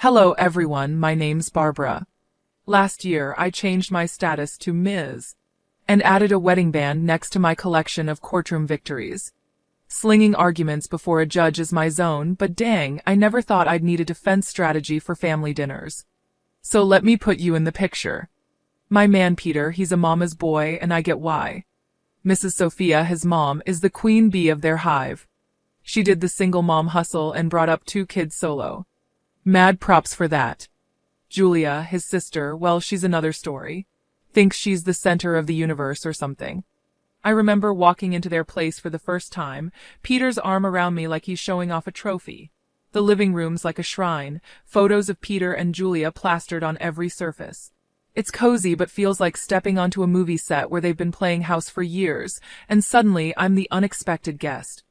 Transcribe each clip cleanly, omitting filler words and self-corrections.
Hello everyone, my name's Barbara. Last year I changed my status to Ms. and added a wedding band next to my collection of courtroom victories. Slinging arguments before a judge is my zone, but dang, I never thought I'd need a defense strategy for family dinners. So let me put you in the picture. My man Peter, he's a mama's boy, and I get why. Mrs. Sophia, his mom, is the queen bee of their hive. She did the single mom hustle and brought up 2 kids solo. Mad props for that. Julia, his sister, well, she's another story. Thinks she's the center of the universe or something. I remember walking into their place for the first time, Peter's arm around me like he's showing off a trophy. The living room's like a shrine, photos of Peter and Julia plastered on every surface. It's cozy but feels like stepping onto a movie set where they've been playing house for years, and suddenly I'm the unexpected guest.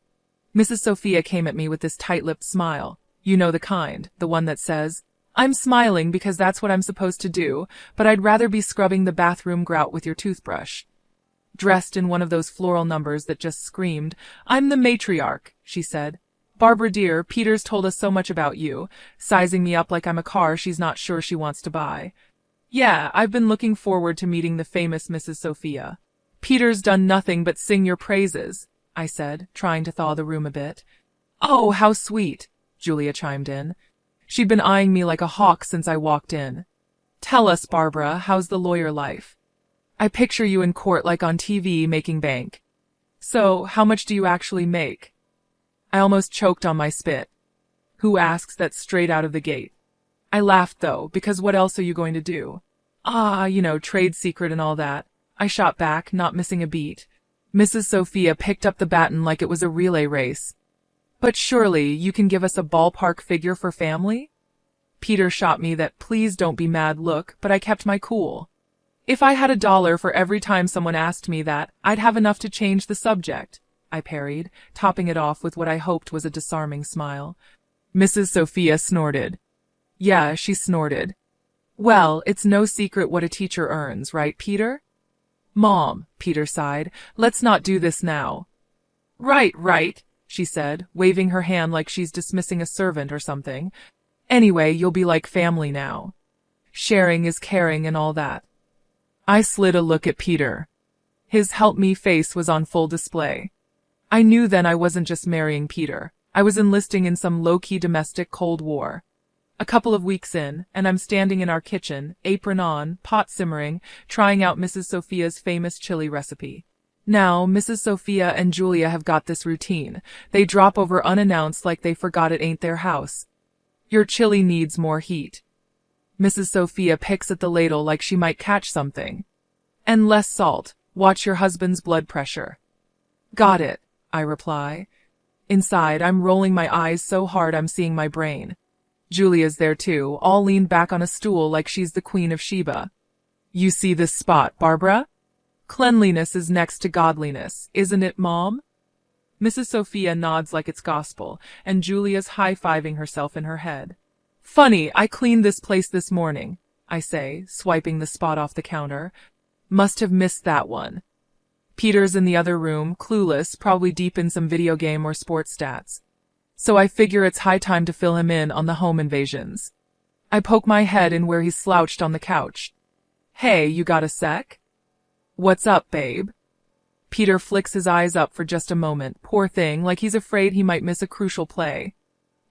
Mrs. Sophia came at me with this tight-lipped smile. You know the kind, the one that says, "I'm smiling because that's what I'm supposed to do, but I'd rather be scrubbing the bathroom grout with your toothbrush." Dressed in one of those floral numbers that just screamed, "I'm the matriarch," she said. "Barbara dear, Peter's told us so much about you," sizing me up like I'm a car she's not sure she wants to buy. "Yeah, I've been looking forward to meeting the famous Mrs. Sophia." "Peter's done nothing but sing your praises," I said, trying to thaw the room a bit. "Oh, how sweet," Julia chimed in. She'd been eyeing me like a hawk since I walked in. "Tell us, Barbara, how's the lawyer life? I picture you in court like on TV making bank. So, how much do you actually make?" I almost choked on my spit. Who asks that straight out of the gate? I laughed though, because what else are you going to do? Trade secret and all that. I shot back, not missing a beat. Mrs. Sophia picked up the baton like it was a relay race. "But surely you can give us a ballpark figure for family?" Peter shot me that please don't be mad look, but I kept my cool. "If I had $1 for every time someone asked me that, I'd have enough to change the subject," I parried, topping it off with what I hoped was a disarming smile. Mrs. Sophia snorted. Yeah, she snorted. "Well, it's no secret what a teacher earns, right, Peter?" "Mom," Peter sighed, "let's not do this now." Right, she said, waving her hand like she's dismissing a servant or something. "Anyway, you'll be like family now. Sharing is caring and all that." I slid a look at Peter. His help-me face was on full display. I knew then I wasn't just marrying Peter. I was enlisting in some low-key domestic Cold War. A couple of weeks in, and I'm standing in our kitchen, apron on, pot simmering, trying out Mrs. Sophia's famous chili recipe. Now, Mrs. Sophia and Julia have got this routine. They drop over unannounced like they forgot it ain't their house. "Your chili needs more heat." Mrs. Sophia picks at the ladle like she might catch something. "And less salt. Watch your husband's blood pressure." "Got it," I reply. Inside, I'm rolling my eyes so hard I'm seeing my brain. Julia's there too, all leaned back on a stool like she's the Queen of Sheba. "You see this spot, Barbara? Cleanliness is next to godliness, isn't it, Mom?" Mrs. Sophia nods like it's gospel, and Julia's high-fiving herself in her head. "Funny, I cleaned this place this morning," I say, swiping the spot off the counter. "Must have missed that one." Peter's in the other room, clueless, probably deep in some video game or sports stats. So I figure it's high time to fill him in on the home invasions. I poke my head in where he's slouched on the couch. "Hey, you got a sec?" "What's up, babe?" Peter flicks his eyes up for just a moment, poor thing, like he's afraid he might miss a crucial play.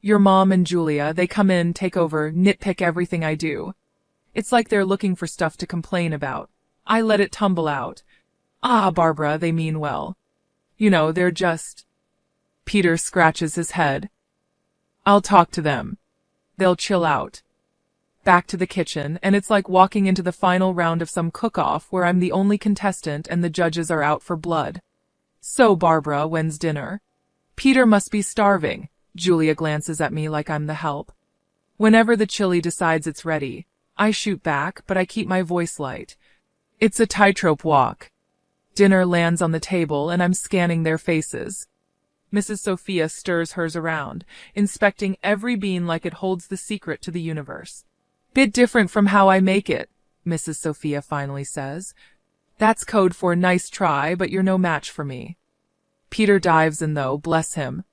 "Your mom and Julia, they come in, take over, nitpick everything I do. It's like they're looking for stuff to complain about. I let it tumble out. Ah, Barbara, they mean well. They're just..." Peter scratches his head. "I'll talk to them. They'll chill out." Back to the kitchen, and it's like walking into the final round of some cook-off where I'm the only contestant and the judges are out for blood. "So, Barbara, when's dinner?" "Peter must be starving." Julia glances at me like I'm the help. Whenever the chili decides it's ready, I shoot back, but I keep my voice light. It's a tightrope walk. Dinner lands on the table, and I'm scanning their faces. Mrs. Sophia stirs hers around, inspecting every bean like it holds the secret to the universe. "Bit different from how I make it," Mrs. Sophia finally says. "That's code for nice try, but you're no match for me." Peter dives in though, bless him.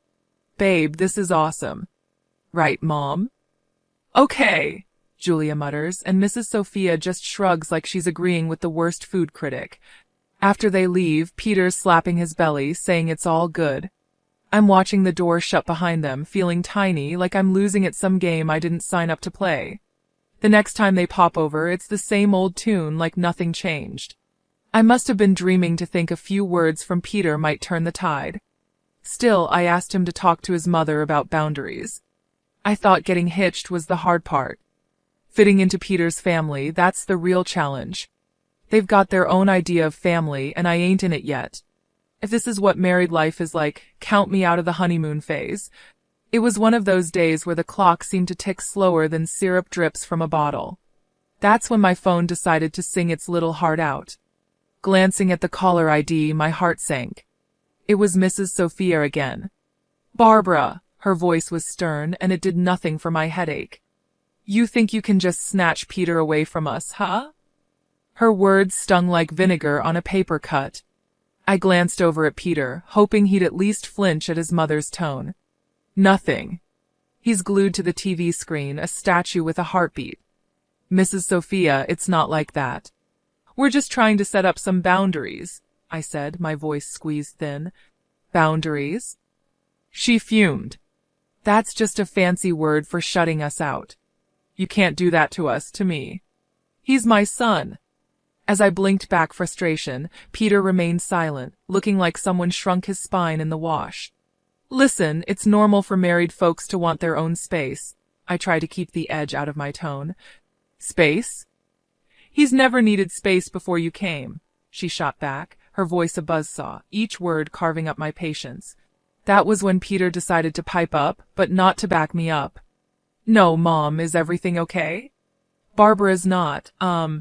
"Babe, this is awesome." "Right, Mom?" Okay, Julia mutters, and Mrs. Sophia just shrugs like she's agreeing with the worst food critic. After they leave, Peter's slapping his belly, saying it's all good. I'm watching the door shut behind them, feeling tiny, like I'm losing at some game I didn't sign up to play. The next time they pop over, it's the same old tune, like nothing changed. I must have been dreaming to think a few words from Peter might turn the tide. Still, I asked him to talk to his mother about boundaries. I thought getting hitched was the hard part. Fitting into Peter's family, that's the real challenge. They've got their own idea of family, and I ain't in it yet. If this is what married life is like, count me out of the honeymoon phase. It was one of those days where the clock seemed to tick slower than syrup drips from a bottle. That's when my phone decided to sing its little heart out. Glancing at the caller ID, my heart sank. It was Mrs. Sophia again. Barbara, her voice was stern, and it did nothing for my headache. You think you can just snatch Peter away from us, huh? Her words stung like vinegar on a paper cut. I glanced over at Peter, hoping he'd at least flinch at his mother's tone. Nothing. He's glued to the TV screen, a statue with a heartbeat. Mrs. Sophia, it's not like that. We're just trying to set up some boundaries, I said, my voice squeezed thin. Boundaries? She fumed. That's just a fancy word for shutting us out. You can't do that to us, to me. He's my son. As I blinked back frustration, Peter remained silent, looking like someone shrunk his spine in the wash. Listen, it's normal for married folks to want their own space. I tried to keep the edge out of my tone. Space? He's never needed space before you came, she shot back, her voice a buzzsaw, each word carving up my patience. That was when Peter decided to pipe up, but not to back me up. No, Mom, is everything okay? Barbara's not,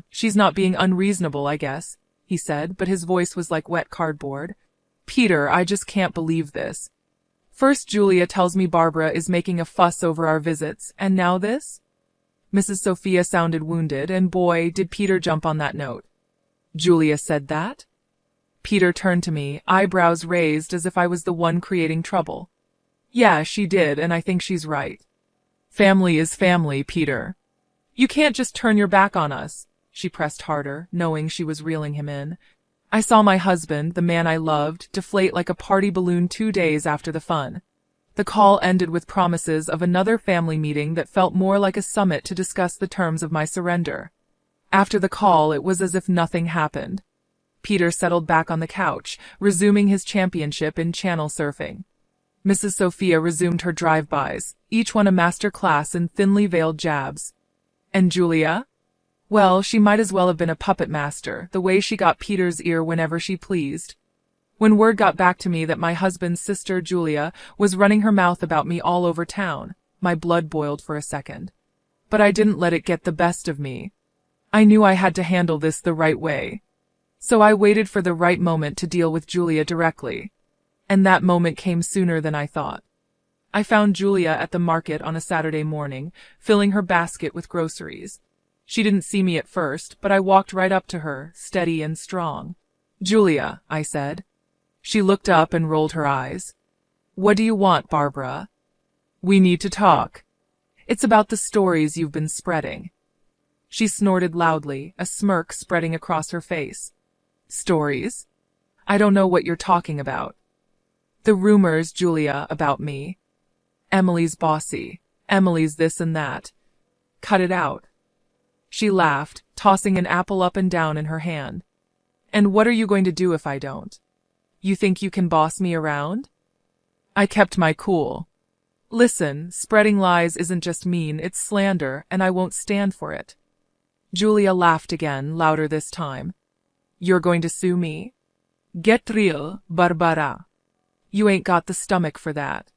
she's not being unreasonable, I guess, he said, but his voice was like wet cardboard. Peter, I just can't believe this. First Julia tells me Barbara is making a fuss over our visits, and now this? Mrs. Sophia sounded wounded, and boy, did Peter jump on that note. Julia said that? Peter turned to me, eyebrows raised as if I was the one creating trouble. Yeah, she did, and I think she's right. Family is family, Peter. You can't just turn your back on us. She pressed harder, knowing she was reeling him in. I saw my husband, the man I loved, deflate like a party balloon 2 days after the fun. The call ended with promises of another family meeting that felt more like a summit to discuss the terms of my surrender. After the call, it was as if nothing happened. Peter settled back on the couch, resuming his championship in channel surfing. Mrs. Sophia resumed her drive-bys, each one a master class in thinly veiled jabs. And Julia? Well, she might as well have been a puppet master, the way she got Peter's ear whenever she pleased. When word got back to me that my husband's sister, Julia, was running her mouth about me all over town, my blood boiled for a second. But I didn't let it get the best of me. I knew I had to handle this the right way. So I waited for the right moment to deal with Julia directly. And that moment came sooner than I thought. I found Julia at the market on a Saturday morning, filling her basket with groceries. She didn't see me at first, but I walked right up to her, steady and strong. Julia, I said. She looked up and rolled her eyes. What do you want, Barbara? We need to talk. It's about the stories you've been spreading. She snorted loudly, a smirk spreading across her face. Stories? I don't know what you're talking about. The rumors, Julia, about me. Emily's bossy. Emily's this and that. Cut it out. She laughed, tossing an apple up and down in her hand. And what are you going to do if I don't? You think you can boss me around? I kept my cool. Listen, spreading lies isn't just mean, it's slander, and I won't stand for it. Julia laughed again, louder this time. You're going to sue me? Get real, Barbara. You ain't got the stomach for that.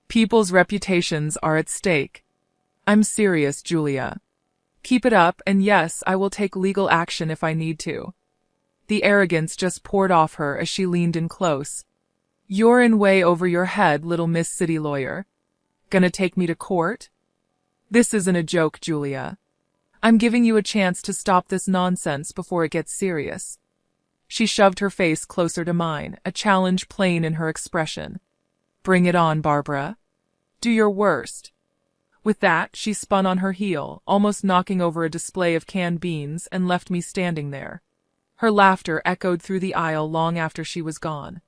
People's reputations are at stake. I'm serious, Julia. Keep it up, and yes, I will take legal action if I need to. The arrogance just poured off her as she leaned in close. You're in way over your head, little Miss City Lawyer. Gonna take me to court? This isn't a joke, Julia. I'm giving you a chance to stop this nonsense before it gets serious. She shoved her face closer to mine, a challenge plain in her expression. Bring it on, Barbara. Do your worst. With that, she spun on her heel, almost knocking over a display of canned beans, and left me standing there. Her laughter echoed through the aisle long after she was gone.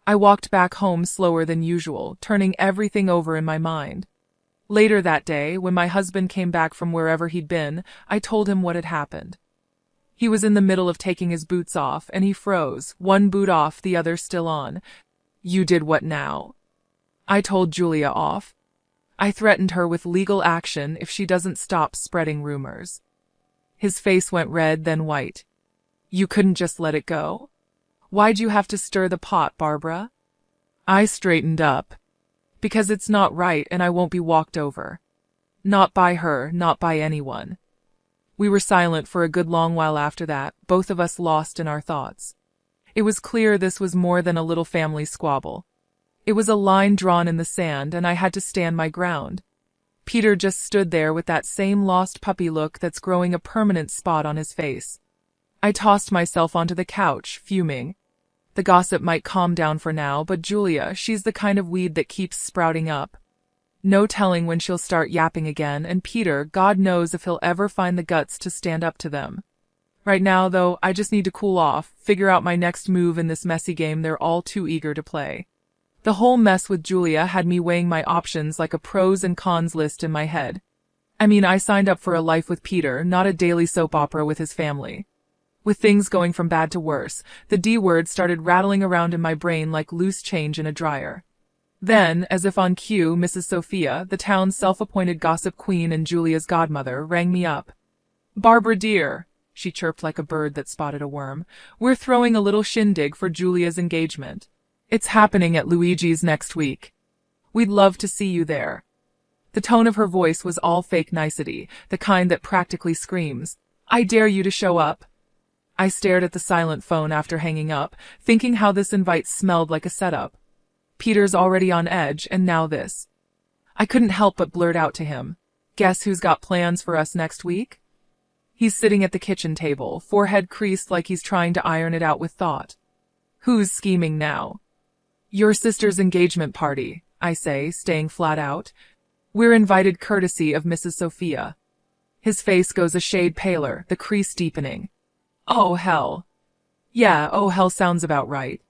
I walked back home slower than usual, turning everything over in my mind. Later that day, when my husband came back from wherever he'd been, I told him what had happened. He was in the middle of taking his boots off, and he froze, one boot off, the other still on. "You did what now?" I told Julia off. I threatened her with legal action if she doesn't stop spreading rumors. His face went red, then white. "You couldn't just let it go? Why'd you have to stir the pot, Barbara?" I straightened up. "Because it's not right, and I won't be walked over. Not by her, not by anyone." We were silent for a good long while after that, both of us lost in our thoughts. It was clear this was more than a little family squabble. It was a line drawn in the sand, and I had to stand my ground. Peter just stood there with that same lost puppy look that's growing a permanent spot on his face. I tossed myself onto the couch, fuming. The gossip might calm down for now, but Julia, she's the kind of weed that keeps sprouting up. No telling when she'll start yapping again, and Peter, God knows if he'll ever find the guts to stand up to them. Right now, though, I just need to cool off, figure out my next move in this messy game they're all too eager to play. The whole mess with Julia had me weighing my options like a pros and cons list in my head. I mean, I signed up for a life with Peter, not a daily soap opera with his family. With things going from bad to worse, the D word started rattling around in my brain like loose change in a dryer. Then, as if on cue, Mrs. Sophia, the town's self-appointed gossip queen and Julia's godmother, rang me up. "Barbara dear," she chirped like a bird that spotted a worm, "we're throwing a little shindig for Julia's engagement. It's happening at Luigi's next week. We'd love to see you there." The tone of her voice was all fake nicety, the kind that practically screams, "I dare you to show up." I stared at the silent phone after hanging up, thinking how this invite smelled like a setup. Peter's already on edge, and now this. I couldn't help but blurt out to him, "Guess who's got plans for us next week?" He's sitting at the kitchen table, forehead creased like he's trying to iron it out with thought. "Who's scheming now?" "Your sister's engagement party," I say, staying flat out. "We're invited courtesy of Mrs. Sophia." His face goes a shade paler, the crease deepening. "Oh, hell." "Yeah, oh, hell sounds about right.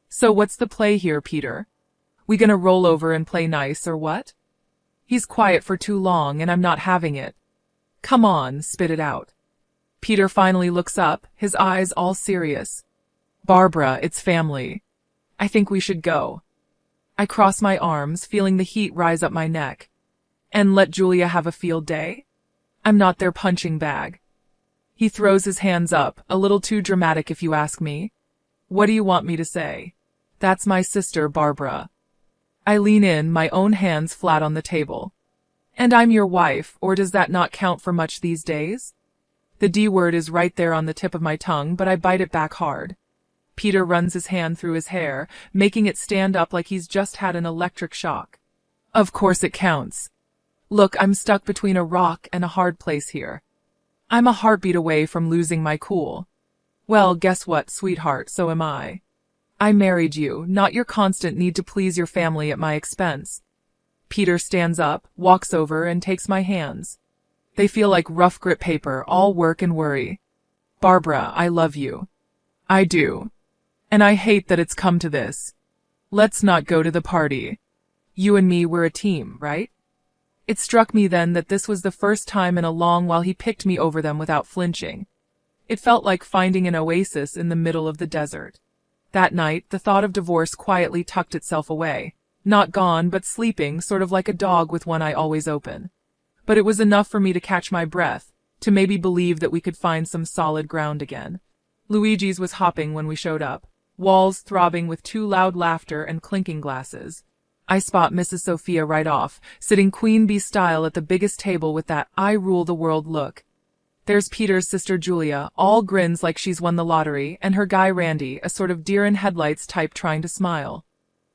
So what's the play here, Peter? We gonna roll over and play nice, or what?" He's quiet for too long, and I'm not having it. "Come on, spit it out." Peter finally looks up, his eyes all serious. "Barbara, it's family. I think we should go." I cross my arms, feeling the heat rise up my neck. "And let Julia have a field day? I'm not their punching bag." He throws his hands up, a little too dramatic if you ask me. "What do you want me to say?" "That's my sister, Barbara." I lean in, my own hands flat on the table. "And I'm your wife, or does that not count for much these days?" The D word is right there on the tip of my tongue, but I bite it back hard. Peter runs his hand through his hair, making it stand up like he's just had an electric shock. "Of course it counts. Look, I'm stuck between a rock and a hard place here. I'm a heartbeat away from losing my cool. Well, guess what, sweetheart, so am I. I married you, not your constant need to please your family at my expense." Peter stands up, walks over, and takes my hands. They feel like rough grit paper, all work and worry. "Barbara, I love you. I do. And I hate that it's come to this. Let's not go to the party. You and me were a team, right?" It struck me then that this was the first time in a long while he picked me over them without flinching. It felt like finding an oasis in the middle of the desert. That night, the thought of divorce quietly tucked itself away. Not gone, but sleeping, sort of like a dog with one eye always open. But it was enough for me to catch my breath, to maybe believe that we could find some solid ground again. Luigi's was hopping when we showed up, walls throbbing with too loud laughter and clinking glasses. I spot Mrs. Sophia right off, sitting queen bee style at the biggest table with that I rule the world look. There's Peter's sister Julia, all grins like she's won the lottery, and her guy Randy, a sort of deer-in-headlights type trying to smile.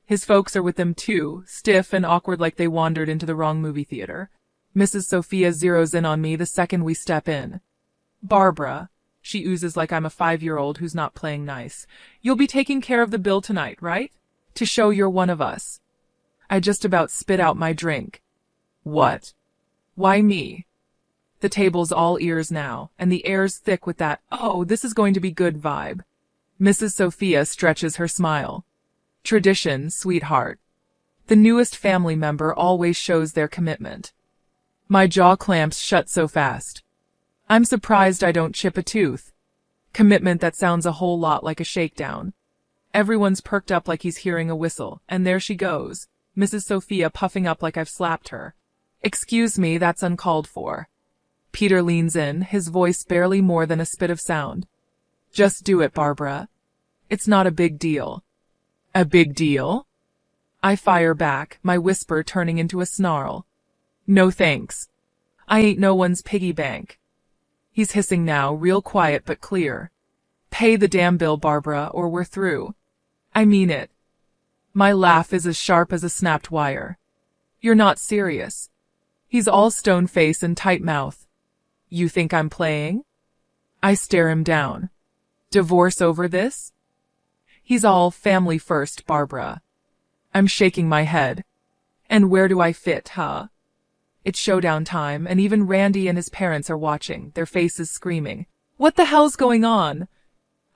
His folks are with them too, stiff and awkward like they wandered into the wrong movie theater. Mrs. Sophia zeroes in on me the second we step in. "Barbara," she oozes like I'm a 5-year-old who's not playing nice, "you'll be taking care of the bill tonight, right? To show you're one of us." I just about spit out my drink. "What?" Why me? The table's all ears now, and the air's thick with that, "Oh, this is going to be good" vibe. Mrs. Sophia stretches her smile. Tradition, sweetheart. The newest family member always shows their commitment. My jaw clamps shut so fast. I'm surprised I don't chip a tooth. Commitment that sounds a whole lot like a shakedown. Everyone's perked up like he's hearing a whistle, and there she goes, Mrs. Sophia puffing up like I've slapped her. Excuse me, that's uncalled for. Peter leans in, his voice barely more than a spit of sound. Just do it, Barbara. It's not a big deal. A big deal? I fire back, my whisper turning into a snarl. No thanks. I ain't no one's piggy bank. He's hissing now, real quiet but clear. Pay the damn bill, Barbara, or we're through. I mean it. My laugh is as sharp as a snapped wire. You're not serious. He's all stone face and tight mouth. You think I'm playing? I stare him down. Divorce over this? He's all family first, Barbara. I'm shaking my head. And where do I fit, huh? It's showdown time, and even Randy and his parents are watching, their faces screaming. What the hell's going on?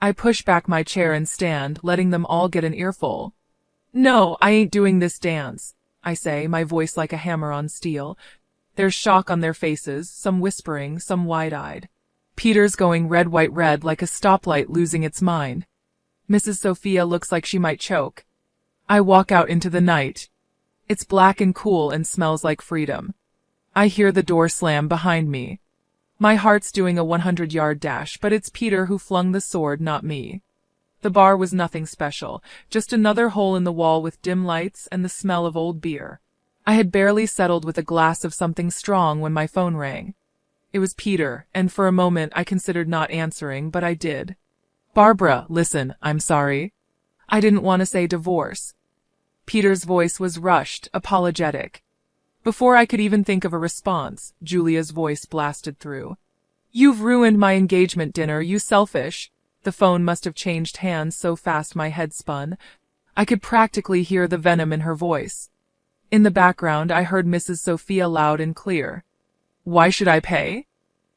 I push back my chair and stand, letting them all get an earful. No, I ain't doing this dance, I say, my voice like a hammer on steel. There's shock on their faces, some whispering, some wide-eyed. Peter's going red, white, red like a stoplight losing its mind. Mrs. Sophia looks like she might choke. I walk out into the night. It's black and cool and smells like freedom. I hear the door slam behind me. My heart's doing a 100-yard dash, but it's Peter who flung the sword, not me. The bar was nothing special, just another hole in the wall with dim lights and the smell of old beer. I had barely settled with a glass of something strong when my phone rang. It was Peter, and for a moment I considered not answering, but I did. Barbara, listen, I'm sorry. I didn't want to say divorce. Peter's voice was rushed, apologetic. Before I could even think of a response, Julia's voice blasted through. You've ruined my engagement dinner, you selfish. The phone must have changed hands so fast my head spun. I could practically hear the venom in her voice. In the background, I heard Mrs. Sophia loud and clear. Why should I pay?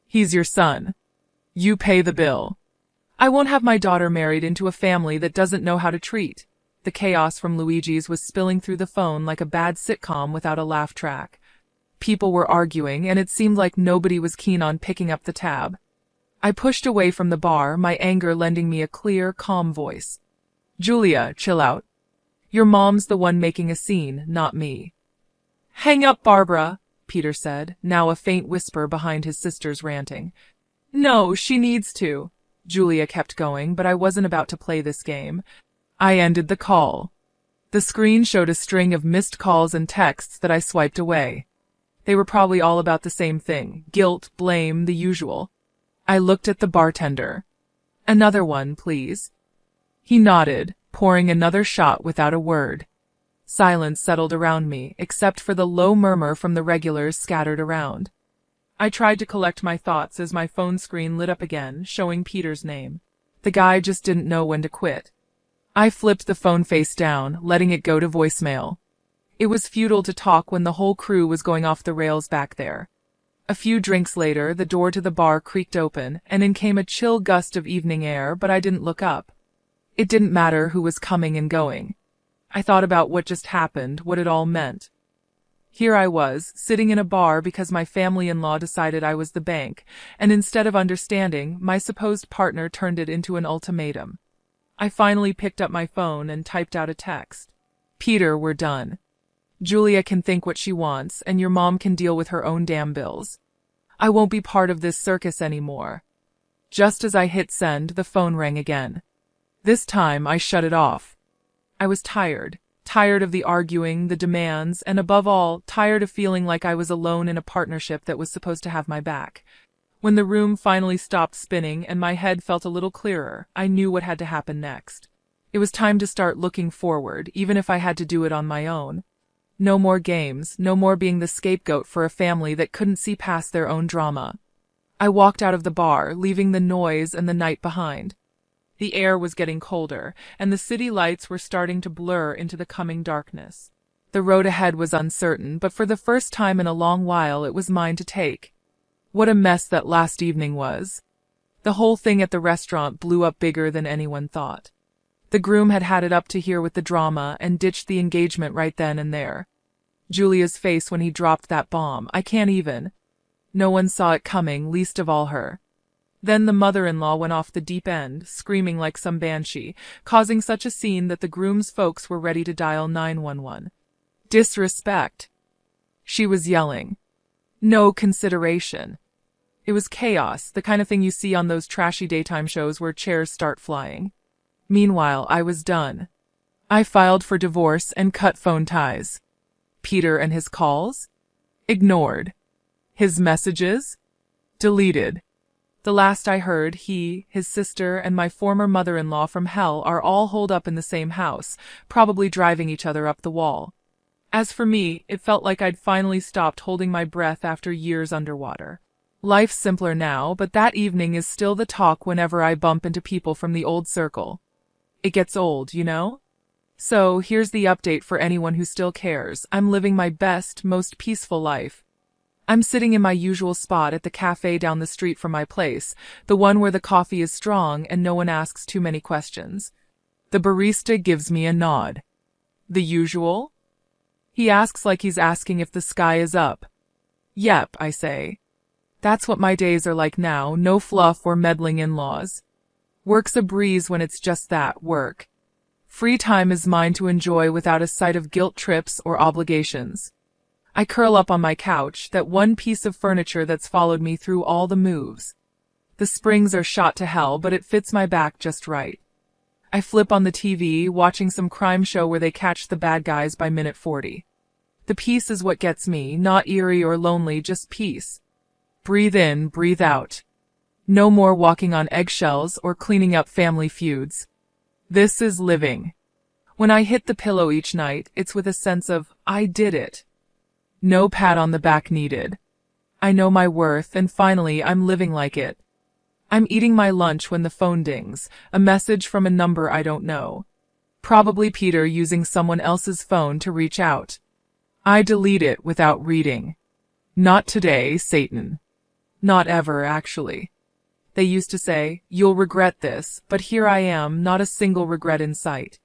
He's your son. You pay the bill. I won't have my daughter married into a family that doesn't know how to treat. The chaos from Luigi's was spilling through the phone like a bad sitcom without a laugh track. People were arguing, and it seemed like nobody was keen on picking up the tab. I pushed away from the bar, my anger lending me a clear, calm voice. Julia, chill out. Your mom's the one making a scene, not me. Hang up, Barbara, Peter said, now a faint whisper behind his sister's ranting. No, she needs to. Julia kept going, but I wasn't about to play this game. I ended the call. The screen showed a string of missed calls and texts that I swiped away. They were probably all about the same thing, guilt, blame, the usual. I looked at the bartender. Another one, please. He nodded, pouring another shot without a word. Silence settled around me, except for the low murmur from the regulars scattered around. I tried to collect my thoughts as my phone screen lit up again, showing Peter's name. The guy just didn't know when to quit. I flipped the phone face down, letting it go to voicemail. It was futile to talk when the whole crew was going off the rails back there. A few drinks later, the door to the bar creaked open, and in came a chill gust of evening air, but I didn't look up. It didn't matter who was coming and going. I thought about what just happened, what it all meant. Here I was, sitting in a bar because my family-in-law decided I was the bank, and instead of understanding, my supposed partner turned it into an ultimatum. I finally picked up my phone and typed out a text. Peter, we're done. Julia can think what she wants, and your mom can deal with her own damn bills. I won't be part of this circus anymore. Just as I hit send, the phone rang again. This time, I shut it off. I was tired. Tired of the arguing, the demands, and above all, tired of feeling like I was alone in a partnership that was supposed to have my back. When the room finally stopped spinning and my head felt a little clearer, I knew what had to happen next. It was time to start looking forward, even if I had to do it on my own. No more games, no more being the scapegoat for a family that couldn't see past their own drama. I walked out of the bar, leaving the noise and the night behind. The air was getting colder, and the city lights were starting to blur into the coming darkness. The road ahead was uncertain, but for the first time in a long while it was mine to take. What a mess that last evening was. The whole thing at the restaurant blew up bigger than anyone thought. The groom had had it up to here with the drama and ditched the engagement right then and there. Julia's face when he dropped that bomb, I can't even. No one saw it coming, least of all her. Then the mother-in-law went off the deep end, screaming like some banshee, causing such a scene that the groom's folks were ready to dial 911. Disrespect. She was yelling. No consideration. It was chaos, the kind of thing you see on those trashy daytime shows where chairs start flying. Meanwhile, I was done. I filed for divorce and cut phone ties. Peter and his calls? Ignored. His messages? Deleted. The last I heard, he, his sister, and my former mother-in-law from hell are all holed up in the same house, probably driving each other up the wall. As for me, it felt like I'd finally stopped holding my breath after years underwater. Life's simpler now, but that evening is still the talk whenever I bump into people from the old circle. It gets old, you know? So, here's the update for anyone who still cares. I'm living my best, most peaceful life. I'm sitting in my usual spot at the cafe down the street from my place, the one where the coffee is strong and no one asks too many questions. The barista gives me a nod. The usual? He asks like he's asking if the sky is up. Yep, I say. That's what my days are like now, no fluff or meddling in-laws. Work's a breeze when it's just that, work. Free time is mine to enjoy without a sight of guilt trips or obligations. I curl up on my couch, that one piece of furniture that's followed me through all the moves. The springs are shot to hell, but it fits my back just right. I flip on the TV, watching some crime show where they catch the bad guys by minute 40. The peace is what gets me, not eerie or lonely, just peace. Breathe in, breathe out. No more walking on eggshells or cleaning up family feuds. This is living. When I hit the pillow each night, it's with a sense of, I did it. No pat on the back needed. I know my worth, and finally I'm living like it. I'm eating my lunch when the phone dings, a message from a number I don't know. Probably Peter using someone else's phone to reach out. I delete it without reading. Not today, Satan. Not ever, actually. They used to say, you'll regret this, but here I am, not a single regret in sight.